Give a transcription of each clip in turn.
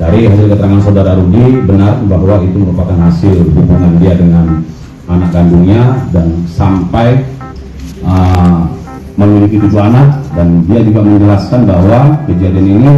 Dari hasil keterangan saudara Rudi, benar bahwa itu merupakan hasil hubungan dia dengan anak kandungnya dan sampai memiliki 7 anak, dan dia juga menjelaskan bahwa kejadian ini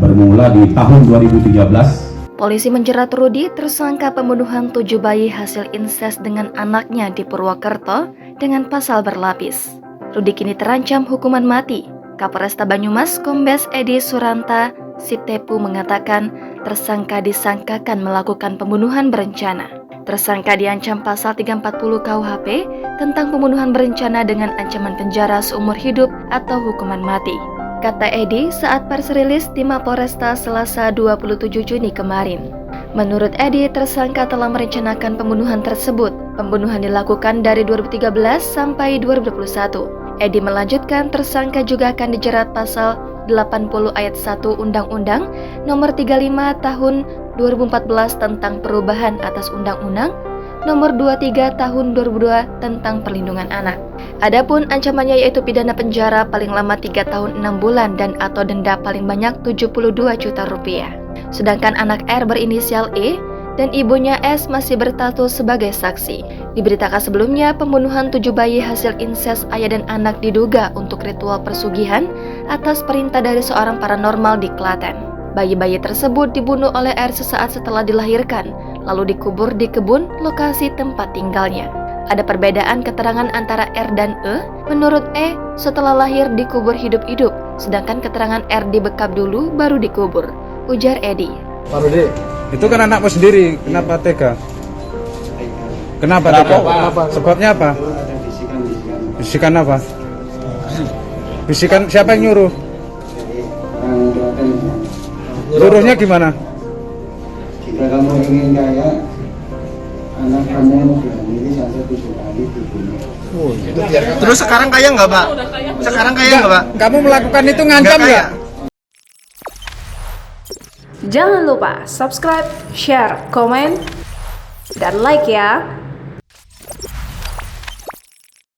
bermula di tahun 2013. Polisi menjerat Rudi, tersangka pembunuhan 7 bayi hasil insest dengan anaknya di Purwokerto dengan pasal berlapis. Rudi kini terancam hukuman mati. Kapolresta Banyumas Kombes Edi Suranta Sitepu mengatakan tersangka disangkakan melakukan pembunuhan berencana. Tersangka diancam pasal 340 KUHP tentang pembunuhan berencana dengan ancaman penjara seumur hidup atau hukuman mati, kata Edi saat pers rilis di Mapolresta Selasa 27 Juni kemarin. Menurut Edi, tersangka telah merencanakan pembunuhan tersebut. Pembunuhan dilakukan dari 2013 sampai 2021. Edi melanjutkan tersangka juga akan dijerat pasal 80 ayat 1 Undang-Undang Nomor 35 Tahun 2014 tentang perubahan atas Undang-Undang Nomor 23 Tahun 2002 tentang perlindungan anak. Adapun ancamannya yaitu pidana penjara paling lama 3 tahun 6 bulan dan atau denda paling banyak 72 juta rupiah. Sedangkan anak R berinisial E dan ibunya S masih berstatus sebagai saksi. Diberitakan sebelumnya, pembunuhan 7 bayi hasil insest ayah dan anak diduga untuk ritual persugihan atas perintah dari seorang paranormal di Klaten. Bayi-bayi tersebut dibunuh oleh R sesaat setelah dilahirkan, lalu dikubur di kebun lokasi tempat tinggalnya. Ada perbedaan keterangan antara R dan E. Menurut E, setelah lahir dikubur hidup-hidup, sedangkan keterangan R dibekap dulu baru dikubur, ujar Edi. Pak Rudi, itu kan anakmu sendiri, kenapa tega? Kenapa tega? Sebabnya apa? Bisikan apa? Bisikan siapa yang nyuruh? Nyuruhnya gimana? Jika kamu ingin kaya, anak kamu dihamili sampai 7 kali dibunuh. Terus sekarang kaya nggak, Pak? Sekarang kaya nggak, Pak? Kamu melakukan itu ngancam nggak? Jangan lupa subscribe, share, komen, dan like ya.